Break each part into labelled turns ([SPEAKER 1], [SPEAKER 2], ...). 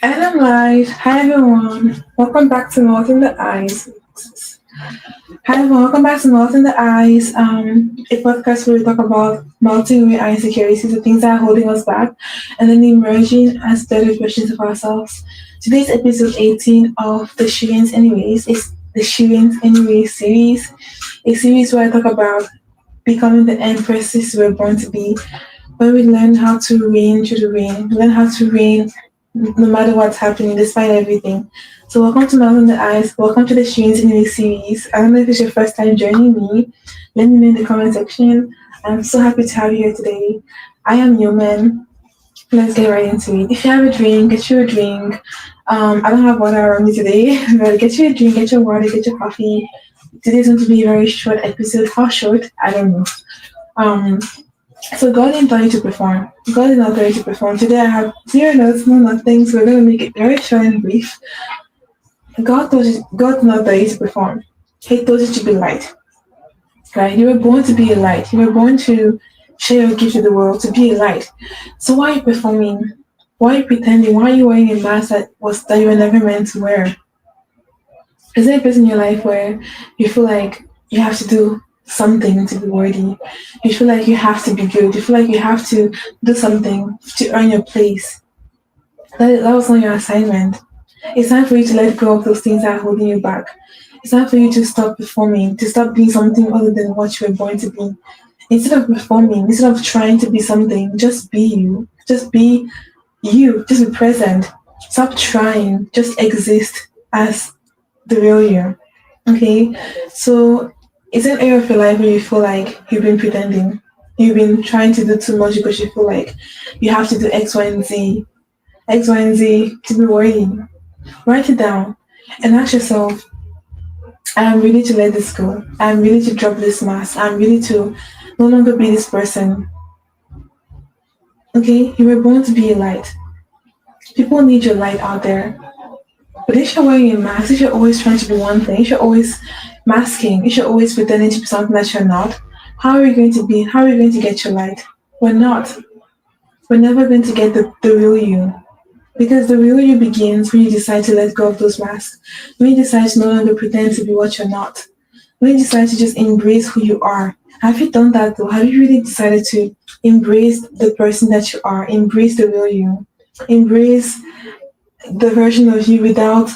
[SPEAKER 1] And I'm live. Hi everyone. Welcome back to North in the Eyes. Hi everyone. Welcome back to North in the Eyes. A podcast where we talk about multi-way insecurities, the things that are holding us back, and then emerging as better versions of ourselves. Today's episode 18 of the Shireen's Anyways is the Shireen's Anyways series, a series where I talk about becoming the empresses we're born to be, where we learn how to reign through the rain, learn how to reign no matter what's happening, despite everything. So welcome to Mouth on the Eyes. Welcome to the Streams in the series. I don't know if it's your first time joining me. Let me know in the comment section. I'm so happy to have you here today. I am Newman. Let's get right into it. If you have a drink, get you a drink. I don't have water around me today, but get you a drink, get your water, get your coffee. Today's going to be a very short episode. How short? I don't know. Um, so God didn't tell you to perform. God did not tell you to perform. Today I have zero notes, no nothing, so we're going to make it very short and brief. God did not tell you to perform. He told you to be light. Right? You were born to be a light. You were born to share your gift to the world, to be a light. So why are you performing? Why are you pretending? Why are you wearing a mask that you were never meant to wear? Is there a place in your life where you feel like you have to do something to be worthy? You feel like you have to be good. You feel like you have to do something to earn your place. That was not your assignment. It's time for you to let go of those things that are holding you back. It's time for you to stop performing, to stop being something other than what you were born to be. Instead of performing, instead of trying to be something, just be you. Just be you. Just be present. Stop trying. Just exist as the real you. Okay? So it's an area of your life where you feel like you've been pretending. You've been trying to do too much because you feel like you have to do X, Y, and Z. X, Y, and Z to be worthy. Write it down and ask yourself, I'm ready to let this go. I'm ready to drop this mask. I'm ready to no longer be this person. Okay? You were born to be a light. People need your light out there. But if you're wearing a mask, if you're always trying to be one thing, if you're always masking, if you're always pretending to be something that you're not, how are you going to be? How are you going to get your light? We're not. We're never going to get the real you. Because the real you begins when you decide to let go of those masks. When you decide to no longer pretend to be what you're not. When you decide to just embrace who you are. Have you done that though? Have you really decided to embrace the person that you are? Embrace the real you. Embrace the version of you without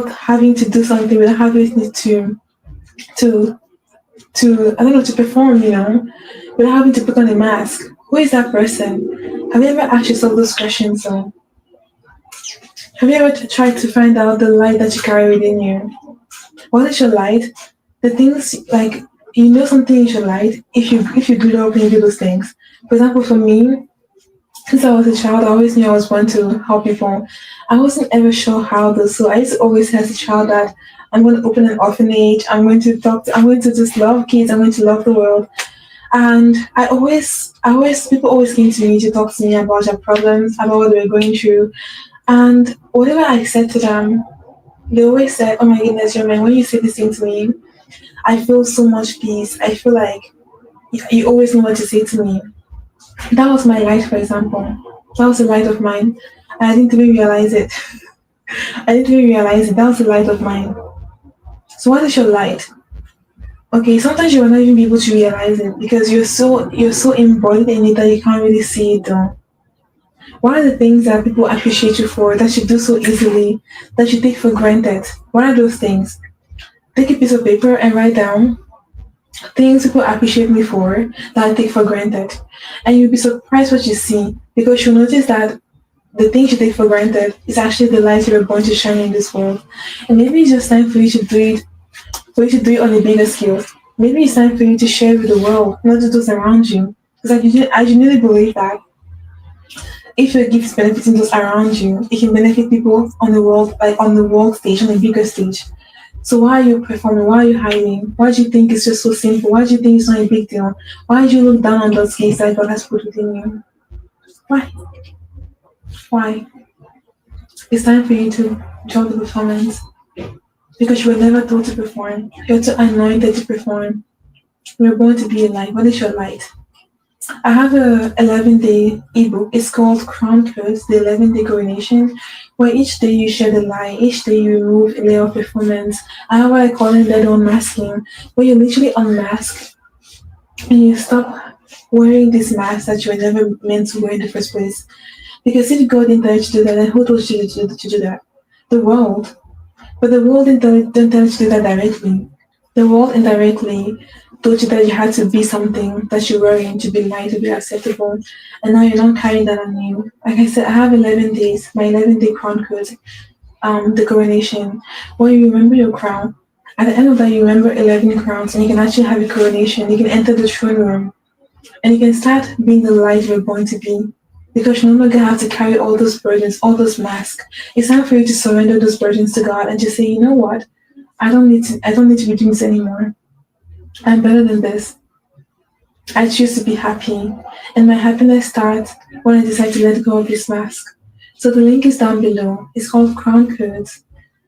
[SPEAKER 1] having to do something, without having to I don't know, to perform, without having to put on a mask. Who is that person? Have you ever asked yourself those questions? Have you ever tried to find out the light that you carry within you? What is your light? The things like something is your light if you grew up and you do those things. For example, for me, since I was a child, I always knew I was born to help people. I wasn't ever sure how though, so I used to always say as a child that I'm going to open an orphanage. I'm going to just love kids. I'm going to love the world. And people always came to me to talk to me about their problems, about what they were going through. And whatever I said to them, they always said, oh my goodness, man, when you say this thing to me, I feel so much peace. I feel like you always know what to say to me. That was my light, for example. That was a light of mine. And I didn't even realize it. I didn't even realize it. That was a light of mine. So what is your light? Okay, sometimes you will not even be able to realize it because you're so embodied in it that you can't really see it though. What are the things that people appreciate you for that you do so easily, that you take for granted? What are those things? Take a piece of paper and write down things people appreciate me for that I take for granted. And you'll be surprised what you see because you'll notice that the things you take for granted is actually the light you were born to shine in this world. And maybe it's just time for you to do it on a bigger scale. Maybe it's time for you to share with the world, not just those around you. Because I genuinely believe that if your gift is benefiting those around you, it can benefit people on the world, like on the world stage, on a bigger stage. So why are you performing? Why are you hiding? Why do you think it's just so simple? Why do you think it's not a big deal? Why do you look down on those gifts that God has put within you? Why? Why? It's time for you to drop the performance. Because you were never told to perform. You're too anointed to perform. You were born to be a light. What is your light? I have a 11-day ebook. It's called Crown Curse, the 11-day coronation, where each day you share the lie, each day you remove a layer of performance. I have what I call it dead unmasking, where you literally unmask and you stop wearing this mask that you were never meant to wear in the first place. Because if God didn't tell you to do that, then who told you to do that? The world. But the world didn't tell you to do that directly. The world indirectly told you that you had to be something that you weren't to be liked, to be acceptable. And now you're not carrying that on you. Like I said, I have 11 days, my 11-day crown code, the coronation, where you remember your crown. At the end of that, you remember 11 crowns, and you can actually have a coronation. You can enter the throne room, and you can start being the light you're born to be. Because you no longer have to carry all those burdens, all those masks. It's time for you to surrender those burdens to God and just say, you know what? I don't need to be doing this anymore. I'm better than this. I choose to be happy. And my happiness starts when I decide to let go of this mask. So the link is down below. It's called Crown Codes,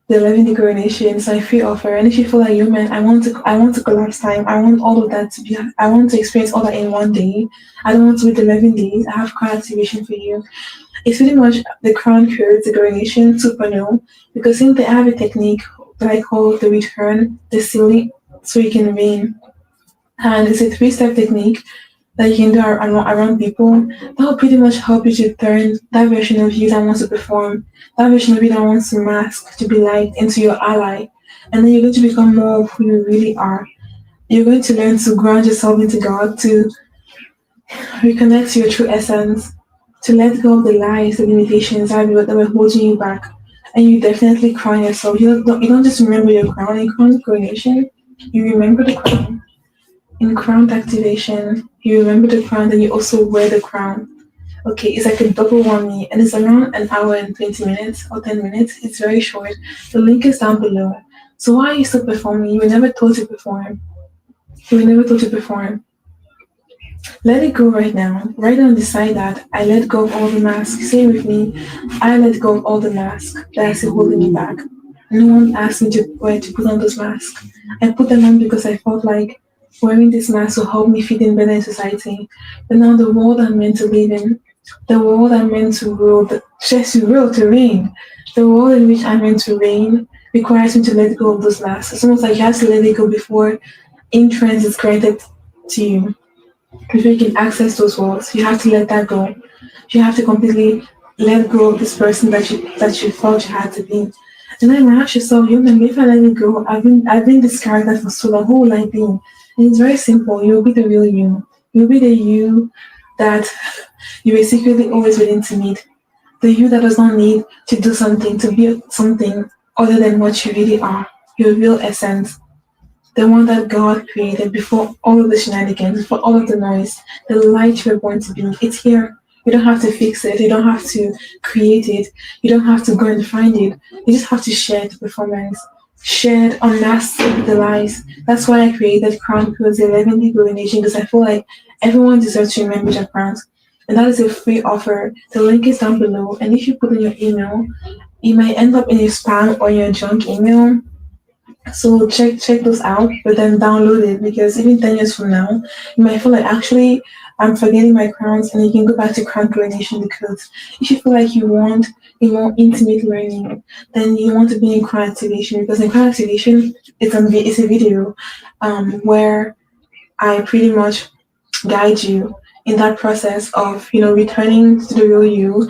[SPEAKER 1] the 11 coronation. It's my free offer. And if you feel like, yo man, I want to collapse time. I want all of that to be I want to experience all that in one day. I don't want to wait 11 days. I have crown activation for you. It's pretty much the crown codes, the coronation 2.0, because since they have a technique that I call the return, the sealing, so you can reign. And it's a three-step technique that you can do around people. That will pretty much help you to turn that version of you that wants to perform, that version of you that wants to mask, to be liked, into your ally. And then you're going to become more of who you really are. You're going to learn to ground yourself into God, to reconnect to your true essence, to let go of the lies, the limitations that were holding you back. And you definitely crown yourself. You don't just remember your crown. In crown coronation, you remember the crown. In crown activation, you remember the crown, then you also wear the crown. Okay, it's like a double whammy, and it's around an hour and 20 minutes or 10 minutes. It's very short. The link is down below. So why are you still performing? You were never told to perform. You were never told to perform. Let it go right now. Write down, decide that I let go of all the masks. Say with me, I let go of all the masks that are still holding me back. No one asked me to put on those masks. I put them on because I felt like wearing this mask will help me fit in better in society. But now the world I'm meant to live in, the world I'm meant to rule, to reign, the world in which I'm meant to reign requires me to let go of those masks. It's almost like you have to let it go before entrance is granted to you. Before you can access those worlds, you have to let that go. You have to completely let go of this person that you thought you had to be. And then ask yourself, you know, if I let it go, I've been this character for so long. Who will I be? And it's very simple. You'll be the real you. You'll be the you that you were secretly always willing to meet. The you that does not need to do something to be something other than what you really are. Your real essence. The one that God created before all of the shenanigans, before all of the noise, the light you're born to be. It's here. You don't have to fix it. You don't have to create it. You don't have to go and find it. You just have to share the performance. Share it, unmask the lies. That's why I created Crown Codes, the 11 coronation, because I feel like everyone deserves to remember their crowns. And that is a free offer. The link is down below. And if you put in your email, it might end up in your spam or your junk email. So check those out, but then download it, because even 10 years from now, you might feel like actually I'm forgetting my crowns, and you can go back to crown coronation. Because if you feel like you want a more intimate learning, then you want to be in crown activation, because in crown activation it's a video where I pretty much guide you in that process of returning to the real you,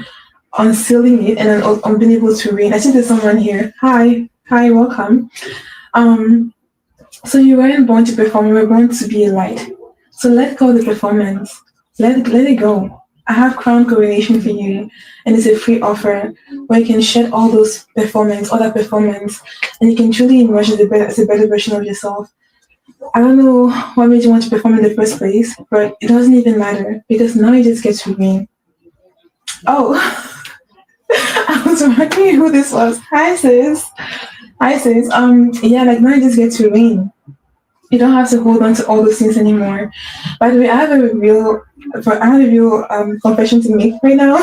[SPEAKER 1] unsealing it, and then on being able to read. I think there's someone here. Hi, welcome. Um, so you weren't born to perform, you were born to be a light. So let go of the performance. Let it go. I have crown coronation for you, and it's a free offer where you can shed all that performance, and you can truly emerge as a better version of yourself. I don't know what made you want to perform in the first place, but it doesn't even matter, because now you just get to win. Oh, I was wondering who this was. Hi sis. Yeah, like now you just get to win. You don't have to hold on to all those things anymore. By the way, I have a real confession to make right now.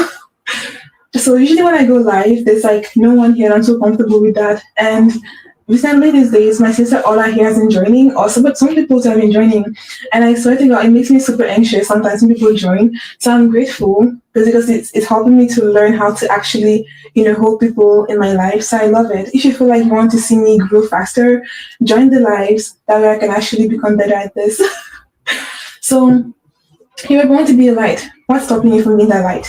[SPEAKER 1] So usually when I go live, there's like no one here. I'm so comfortable with that, and recently these days, my sister Ola here has been joining, also, but some people have been joining, and I swear to God, it makes me super anxious sometimes when people join. So I'm grateful because it's helping me to learn how to actually, hold people in my life. So I love it. If you feel like you want to see me grow faster, join the lives. That way I can actually become better at this. So you are going to be a light. What's stopping you from being that light?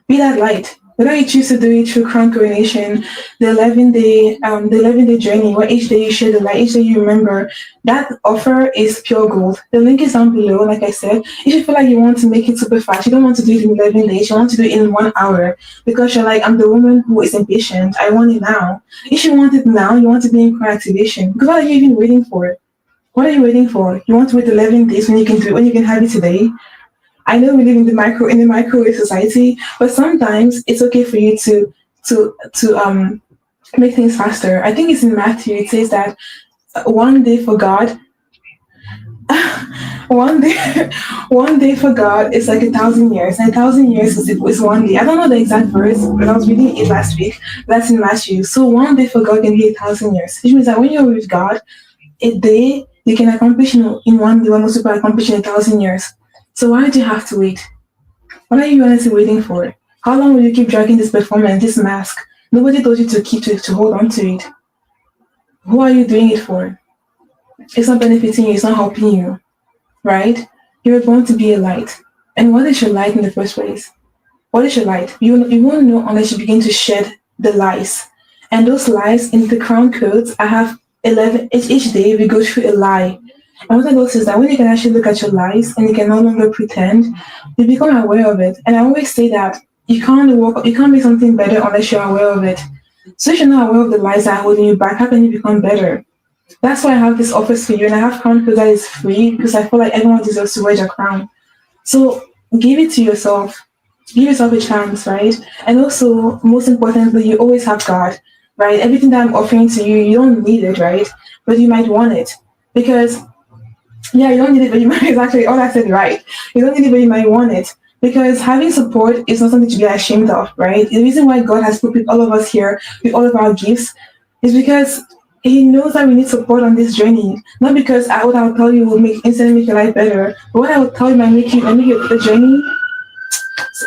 [SPEAKER 1] Be that light. Whether you choose to do it through crown coronation, the 11-day journey, where each day you share the light, each day you remember, that offer is pure gold. The link is down below, like I said. If you feel like you want to make it super fast, you don't want to do it in 11 days, you want to do it in 1 hour, because you're like, I'm the woman who is impatient. I want it now. If you want it now, you want to be in crown activation. Because what are you even waiting for? What are you waiting for? You want to wait 11 days when you can do it, when you can have it today? I know we live in the microwave society, but sometimes it's okay for you to make things faster. I think it's in Matthew. It says that one day for God, one day, one day for God is like 1,000 years, and 1,000 years is one day. I don't know the exact verse, but I was reading it last week. That's in Matthew. So one day for God can be 1,000 years, which means that when you're with God, a day you can accomplish in one day what most people accomplish in 1,000 years. So why do you have to wait? What are you honestly waiting for? How long will you keep dragging this performance, this mask? Nobody told you to hold on to it. Who are you doing it for? It's not benefiting you, it's not helping you, right? You're born to be a light. And what is your light in the first place? What is your light? You won't know unless you begin to shed the lies. And those lies in the crown codes, I have 11, each day we go through a lie. And what I noticed is that when you can actually look at your lies and you can no longer pretend, you become aware of it. And I always say that you can't make something better unless you're aware of it. So if you're not aware of the lies that are holding you back, how can you become better? That's why I have this offers for you, and I have crown because that is free, because I feel like everyone deserves to wear their crown. So give it to yourself. Give yourself a chance, right? And also, most importantly, you always have God, right? Everything that I'm offering to you, you don't need it, right? But you might want it. Because yeah, you don't need it, but you might exactly all I said right. You don't need it, but you might want it. Because having support is not something to be ashamed of, right? The reason why God has put all of us here with all of our gifts is because He knows that we need support on this journey. Not because what I'll tell you will instantly make your life better, but what I will tell you might make the journey.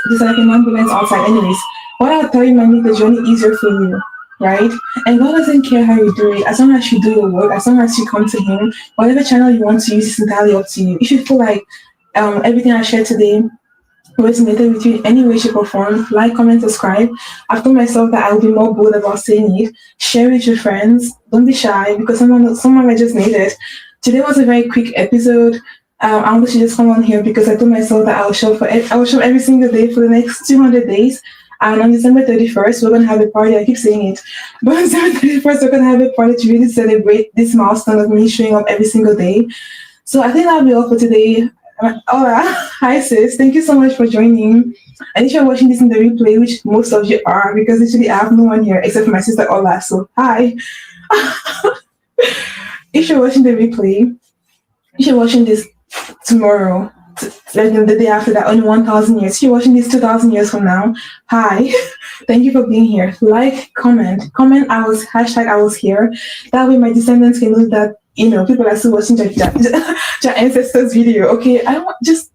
[SPEAKER 1] There's like an ambulance outside, anyways. What I'll tell you might make the journey easier for you, right? And God doesn't care how you do it, as long as you do your work, as long as you come to Him. Whatever channel you want to use is entirely up to you. If you feel like everything I shared today resonated with you in any way, shape, or form, like, comment, subscribe. I've told myself that I will be more bold about saying it. Share it with your friends. Don't be shy, because someone might just need it. Today was a very quick episode. I want to just come on here because I told myself that I will show every single day for the next 200 days. And on December 31st, we're going to have a party. I keep saying it. But on December 31st, we're going to have a party to really celebrate this milestone of me showing up every single day. So I think that'll be all for today. Hola, hi sis. Thank you so much for joining. And if you're watching this in the replay, which most of you are, because literally I have no one here except for my sister Ola. So hi. If you're watching the replay, if you're watching this tomorrow, the day after that, only 1,000 years. If you're watching this 2,000 years from now, hi. Thank you for being here. Like, comment. I was here. That way my descendants can know that, people are still watching their ancestors' video. Okay, I want just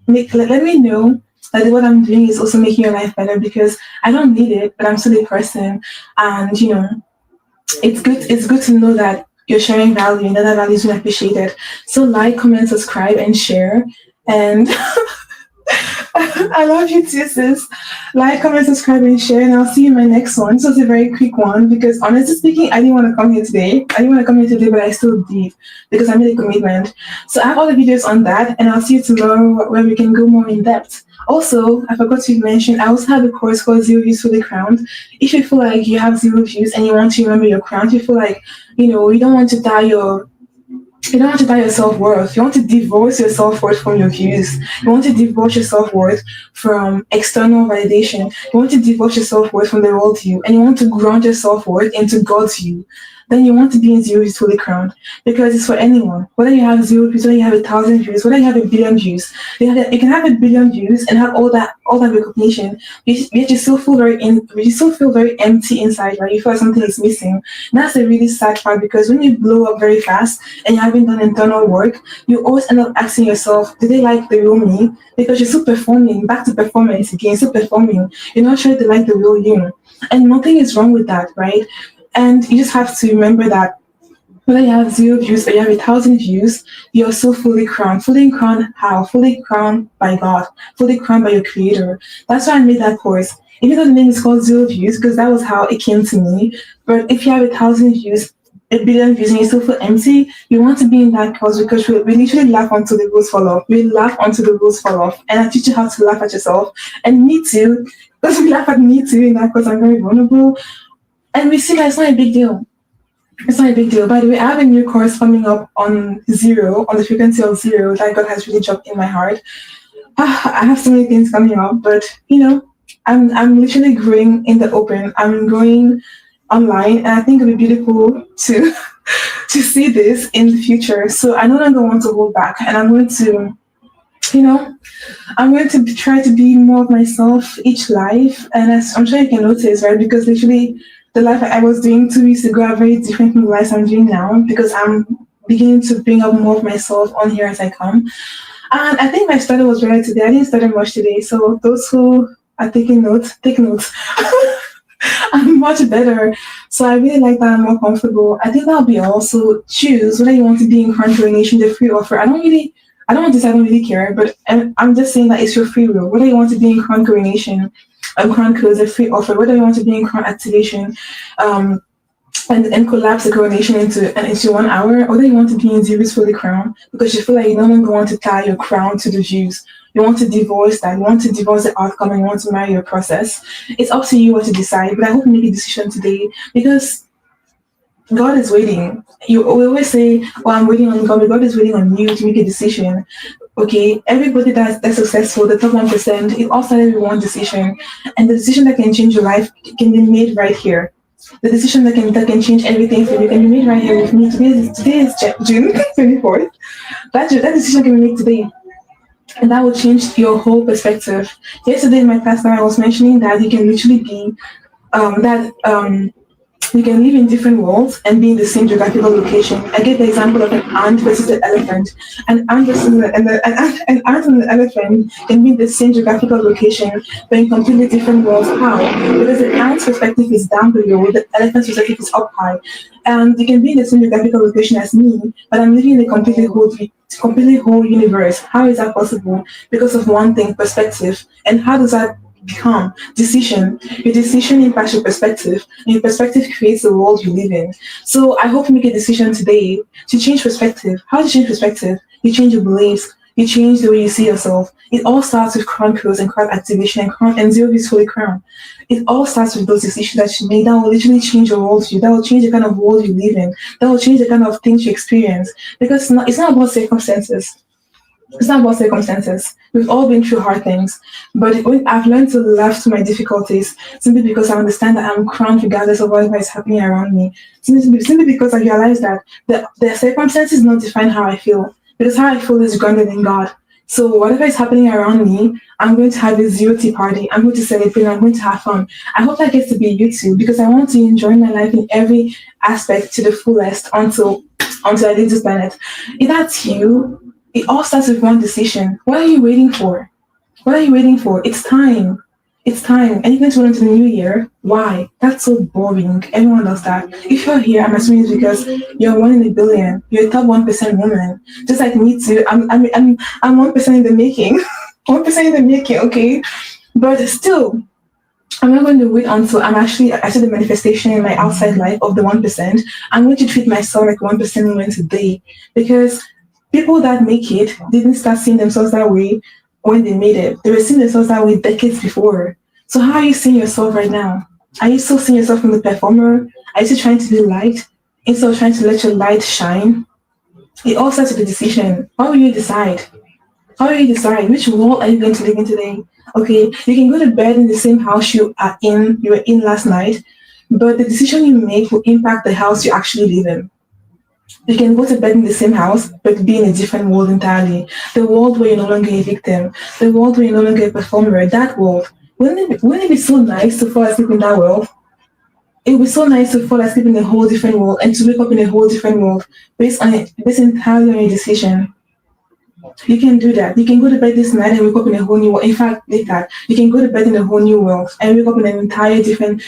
[SPEAKER 1] let me know that what I'm doing is also making your life better, because I don't need it, but I'm still a person. And, it's good to know that you're sharing value and that value is being appreciated. So like, comment, subscribe, and share. And I love you too, sis. Like, comment, subscribe, and share, and I'll see you in my next one. So it's a very quick one, because honestly speaking, I didn't want to come here today. But I still did, because I made a commitment. So I have all the videos on that, and I'll see you tomorrow where we can go more in depth. Also, I forgot to mention, I also have a course called 0 Views for the Crown. If you feel like you have 0 views and you want to remember your crown, if you feel like, you don't want to die your self-worth. You want to divorce your self-worth from your views. You want to divorce your self-worth from external validation. You want to divorce your self-worth from the world view. And you want to ground your self-worth into God's view. then you want to be in zero views fully crowned, because it's for anyone. Whether you have zero views, whether you have 1,000 views, whether you have 1 billion views, you can have 1 billion views and have all that recognition. Yet you still feel very empty inside, right? You feel like something is missing. And that's a really sad part, because when you blow up very fast and you haven't done internal work, you always end up asking yourself, do they like the real me? Because you're still performing, back to performance again, still performing. You're not sure they like the real you. And nothing is wrong with that, right? And you just have to remember that whether you have 0 views or you have 1,000 views, you're still fully crowned. Fully crowned how? Fully crowned by God, fully crowned by your creator. That's why I made that course. Even though the name is called 0 views, because that was how it came to me. But if you have 1,000 views, 1 billion views, and you still feel empty, you want to be in that course, because we literally laugh until the rules fall off. We laugh until the rules fall off. And I teach you how to laugh at yourself. And me too. Because we laugh at me too in that course. I'm very vulnerable. And we see that it's not a big deal. It's not a big deal. By the way, I have a new course coming up on zero, on the frequency of zero, that God has really dropped in my heart. I have so many things coming up, but I'm literally growing in the open. I'm growing online, and I think it'll be beautiful to to see this in the future. So I no longer want to hold back, and I'm going to, try to be more of myself each life. And I'm sure you can notice, right? Because literally, the life I was doing 2 weeks ago are very different from the life I'm doing now, because I'm beginning to bring up more of myself on here as I come. And I think my study was better today. I didn't study much today, so those who are taking notes, take notes. I'm much better. So I really like that. I'm more comfortable. I think that'll be also choose whether you want to be in Coronation, the free offer. I don't want to say I don't really care, but I'm just saying that it's your free will. Whether you want to be in Coronation, Crown Close, a free offer, whether you want to be in Crown Activation, and collapse the Coronation into 1 hour, or whether you want to be in Zero's fully crown, because you feel like you no longer want to tie your crown to the views. You want to divorce that. You want to divorce the outcome, and you want to marry your process. It's up to you what to decide, but I hope you make a decision today, because God is waiting. We always say, "Oh, I'm waiting on God," but God is waiting on you to make a decision. Okay, everybody that's successful, the top 1%, it all started with one decision, and the decision that can change your life can be made right here. The decision that can change everything for you can be made right here with me. Today is June 24th. That decision can be made today, and that will change your whole perspective. Yesterday in my class, I was mentioning that you can literally be you can live in different worlds and be in the same geographical location. I gave the example of an ant versus an elephant. An ant and an elephant can be in the same geographical location, but in completely different worlds. How? Because the ant's perspective is down below, the elephant's perspective is up high. And you can be in the same geographical location as me, but I'm living in a completely whole universe. How is that possible? Because of one thing, perspective. And how does that become decision? Your decision impacts your perspective, and your perspective creates the world you live in. So I hope you make a decision today to change perspective. How do you change perspective? You change your beliefs, you change the way you see yourself. It all starts with crown close and crown activation and 0 views fully crown. It all starts with those decisions that you made that will literally change your worldview, that will change the kind of world you live in, that will change the kind of things you experience. Because it's not about circumstances. It's not about circumstances. We've all been through hard things, but I've learned to laugh to my difficulties simply because I understand that I'm crowned regardless of whatever is happening around me. Simply because I realize that the circumstances don't define how I feel, because how I feel is grounded in God. So whatever is happening around me, I'm going to have a zero tea party. I'm going to celebrate. I'm going to have fun. I hope that gets to be you too, because I want to enjoy my life in every aspect to the fullest until I leave this planet. If that's you, it all starts with one decision. What are you waiting for? What are you waiting for? It's time. It's time. And you're going to run into the new year. Why? That's so boring. Everyone does that. If you're here, I'm assuming it's because you're 1 in a billion. You're a top 1% woman. Just like me too. I'm 1% in the making. 1% in the making, okay? But still, I'm not going to wait until I see the manifestation in my outside life of the 1%. I'm going to treat myself like 1% woman today, because people that make it didn't start seeing themselves that way when they made it. They were seeing themselves that way decades before. So how are you seeing yourself right now? Are you still seeing yourself from the performer? Are you still trying to be light instead of trying to let your light shine? It all starts with a decision. How will you decide? How will you decide? Which world are you going to live in today? Okay, you can go to bed in the same house you were in last night. but the decision you make will impact the house you actually live in. You can go to bed in the same house, but be in a different world entirely. The world where you're no longer a victim, the world where you're no longer a performer, that world. Wouldn't it be so nice to fall asleep in that world? It would be so nice to fall asleep in a whole different world and to wake up in a whole different world based entirely on your decision. You can do that. You can go to bed this night and wake up in a whole new world. In fact, like that, you can go to bed in a whole new world and wake up in an entire different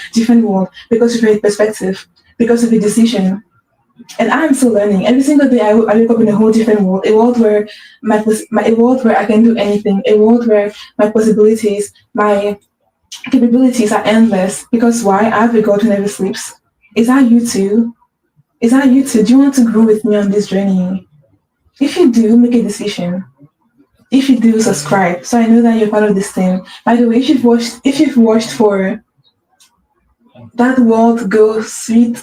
[SPEAKER 1] world because of your perspective, because of your decision. And I'm still learning. Every single day, I wake up in a whole different world. A world where a world where I can do anything. A world where my possibilities, my capabilities are endless. Because why? I have a God who never sleeps. Is that you too? Is that you too? Do you want to grow with me on this journey? If you do, make a decision. If you do, subscribe. So I know that you're part of this thing. By the way, if you've watched for that world goes sweet.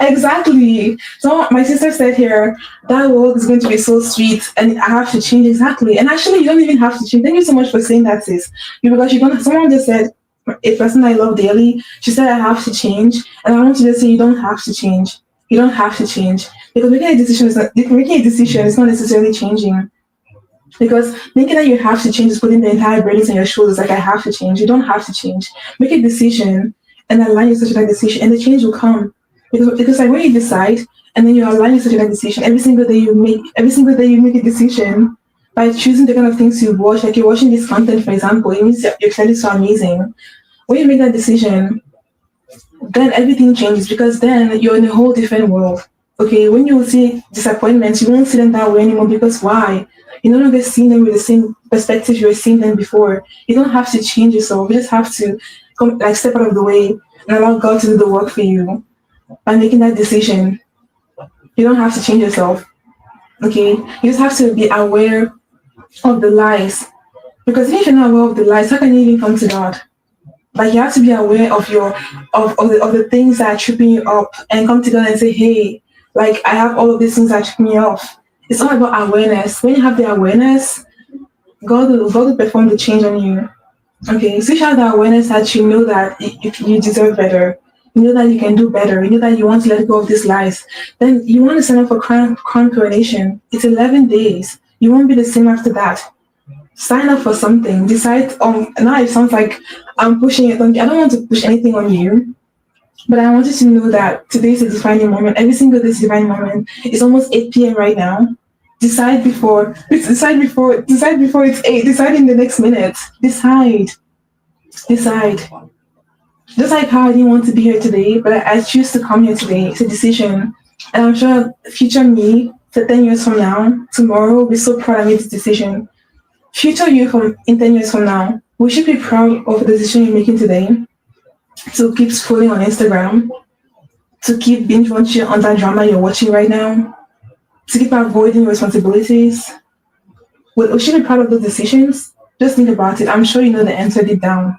[SPEAKER 1] Exactly. So my sister said here, that world is going to be so sweet and I have to change. Exactly. And actually you don't even have to change. Thank you so much for saying that, sis. Because you don't someone just said a person I love dearly, she said I have to change. And I want to just say you don't have to change. You don't have to change. Because making a decision is not necessarily changing. Because thinking that you have to change is putting the entire burden on your shoulders, like I have to change. You don't have to change. Make a decision and align yourself to that decision, and the change will come. Because like when you decide and then you align yourself to that decision, every single day you make a decision by choosing the kind of things you watch, like you're watching this content, for example, it means that you're clearly so amazing. When you make that decision, then everything changes because then you're in a whole different world. Okay, when you see disappointments, you won't see them that way anymore because why? You're no longer seeing them with the same perspective you were seeing them before. You don't have to change yourself. You just have to step out of the way and allow God to do the work for you by making that decision. You don't have to change yourself. Okay, you just have to be aware of the lies. Because if you're not aware of the lies, how can you even come to God? Like you have to be aware of the things that are tripping you up and come to God and say, hey, like I have all of these things that trip me off. It's all about awareness. When you have the awareness, God will perform the change on you. Okay, so you have the awareness that you know that you deserve better. You know that you can do better. You know that you want to let go of these lies. Then you want to sign up for crown coronation. It's 11 days. You won't be the same after that. Sign up for something. Decide on. Now it sounds like I'm pushing it on you. I don't want to push anything on you, but I want you to know that today is a defining moment. Every single day is a defining moment. It's almost 8 p.m. right now. Decide before it's 8. Decide in the next minute. Decide. Just like how I didn't want to be here today, but I choose to come here today. It's a decision. And I'm sure future me, for 10 years from now, tomorrow, will be so proud I made this decision. Future you in 10 years from now, we should be proud of the decision you're making today to keep scrolling on Instagram, to keep binge watching on that drama you're watching right now, to keep avoiding responsibilities. We should be proud of those decisions. Just think about it. I'm sure you know the answer deep down.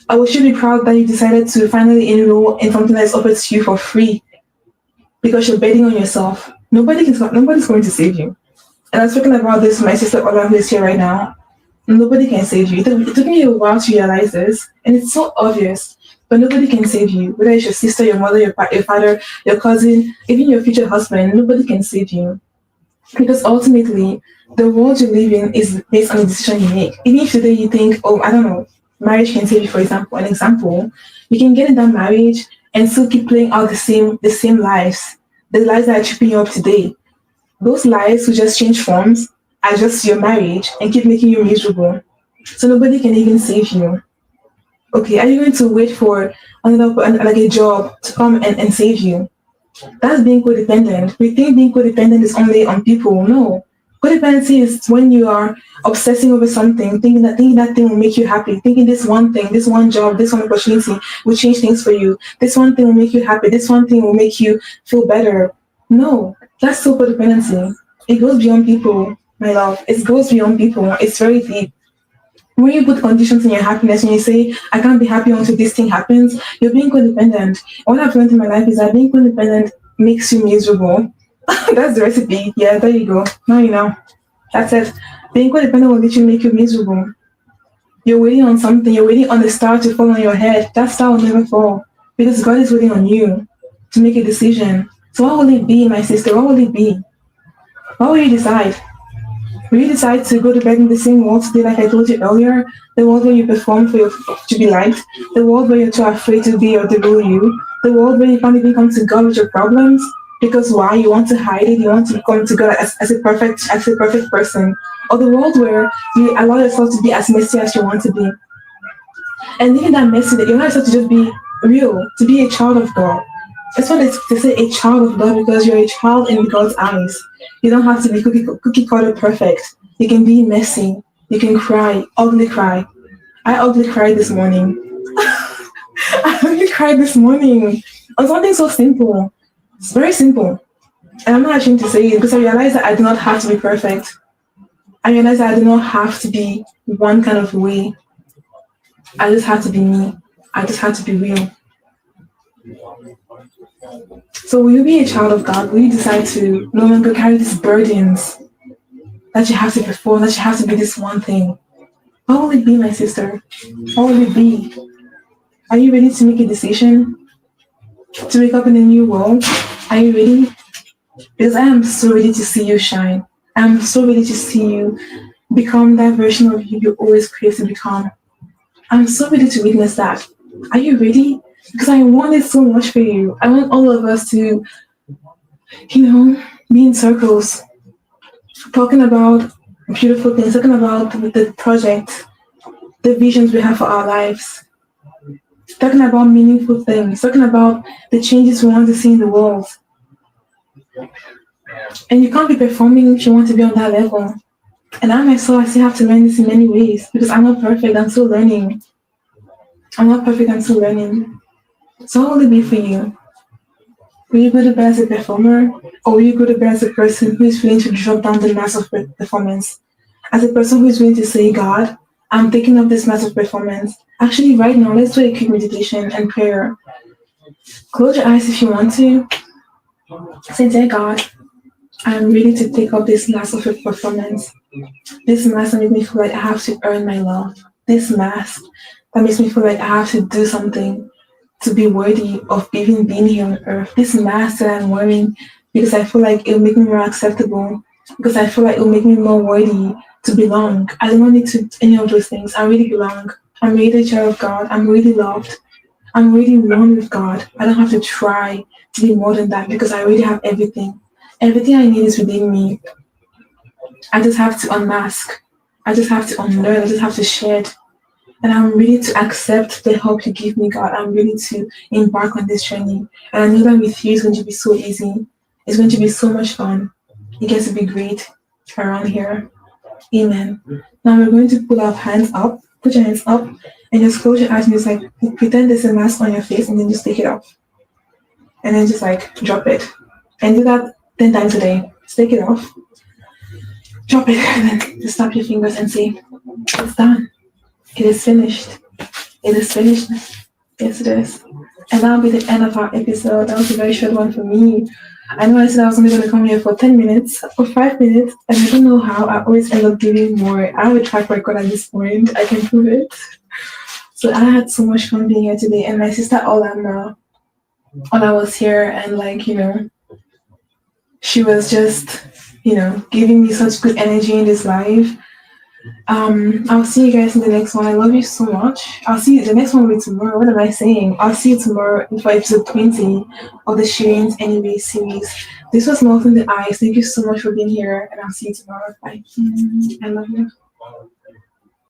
[SPEAKER 1] I should be proud that you decided to finally enroll in something that's offered to you for free because you're betting on yourself. Nobody's going to save you. And I'm speaking about this with my sister Ola, who is here right now. Nobody can save you. It took me a while to realize this, and it's so obvious. But nobody can save you. Whether it's your sister, your mother, your father, your cousin, even your future husband, nobody can save you. Because ultimately, the world you live in is based on the decision you make. Even if today you think, oh, I don't know, marriage can save you, for example, you can get in that marriage and still keep playing out the same lives, the lives that are tripping you up today. Those lives will just change forms, adjust to your marriage, and keep making you miserable. So nobody can even save you. Okay, are you going to wait for like a job to come and save you? That's being codependent. We think being codependent is only on people. No. Codependency is when you are obsessing over something, thinking that thing will make you happy, thinking this one thing, this one job, this one opportunity will change things for you. This one thing will make you happy. This one thing will make you feel better. No, that's still codependency. It goes beyond people, my love. It goes beyond people. It's very deep. When you put conditions in your happiness and you say, I can't be happy until this thing happens, you're being codependent. What I've learned in my life is that being codependent makes you miserable. That's the recipe. Yeah, there you go. Now you know. That's it. Being codependent will literally make you miserable. You're waiting on something. You're waiting on the star to fall on your head. That star will never fall. because God is waiting on you to make a decision. So what will it be, my sister? What will it be? What will you decide? Will you decide to go to bed in the same world today, like I told you earlier? The world where you perform to be liked, the world where you're too afraid to be or to rule you, the world where you can't even come to God with your problems because why? You want to hide it, you want to come to God as a perfect person, or the world where you allow yourself to be as messy as you want to be, and even that messy that you allow yourself to just be real, to be a child of God. That's what it's to say a child of God because you're a child in God's eyes. You don't have to be cookie cutter perfect. You can be messy. You can cry, ugly cry. I ugly cried this morning. I ugly cried this morning on something so simple. It's very simple. And I'm not ashamed to say it because I realize that I do not have to be perfect. I realize that I do not have to be one kind of way. I just have to be me. I just have to be real. So will you be a child of God? Will you decide to no longer carry these burdens that you have to perform, that you have to be this one thing? What will it be, my sister? What will it be? Are you ready to make a decision? To wake up in a new world? Are you ready? Because I am so ready to see you shine. I am so ready to see you become that version of you always crave to become. I'm so ready to witness that. Are you ready? Because I want it so much for you. I want all of us to, be in circles, talking about beautiful things, talking about the project, the visions we have for our lives, talking about meaningful things, talking about the changes we want to see in the world. And you can't be performing if you want to be on that level. And I myself, I still have to learn this in many ways because I'm not perfect. I'm still learning. I'm not perfect. I'm still learning. So what will it be for you? Will you go to bed as a performer, or will you go to bed as a person who is willing to drop down the mass of performance? As a person who is willing to say, God, I'm taking up this mass of performance. Actually, right now, let's do a quick meditation and prayer. Close your eyes if you want to. Say, dear God, I'm ready to take up this mass of performance. This mass that makes me feel like I have to earn my love. This mass that makes me feel like I have to do something to be worthy of even being here on earth. This mask that I'm wearing because I feel like it'll make me more acceptable, because I feel like it'll make me more worthy to belong. I don't need to any of those things. I really belong. I'm really a child of God. I'm really loved. I'm really one with God. I don't have to try to be more than that because I already have everything. Everything I need is within me. I just have to unmask. I just have to unlearn. I just have to shed. And I'm ready to accept the help you give me, God. I'm ready to embark on this journey. And I know that with you, it's going to be so easy. It's going to be so much fun. It gets to be great around here. Amen. Now we're going to put our hands up. Put your hands up and just close your eyes and just like pretend there's a mask on your face and then just take it off. And then just like drop it. And do that 10 times a day. Just take it off. Drop it and then just snap your fingers and say, it's done. It is finished. It is finished. Yes, it is. And that'll be the end of our episode. That was a very short one for me. I know I said I was only going to come here for 10 minutes or 5 minutes, and I don't know how. I always end up giving more. I have a track record at this point. I can prove it. So I had so much fun being here today. And my sister Olamna, I was here, and she was just, giving me such good energy in this life. I'll see you guys in the next one. I love you so much. I'll see you. The next one will be tomorrow. What am I saying? I'll see you tomorrow for episode 20 of the Shireen's Anyway series. This was Melting the Eyes. Thank you so much for being here, and I'll see you tomorrow. Bye. I love you.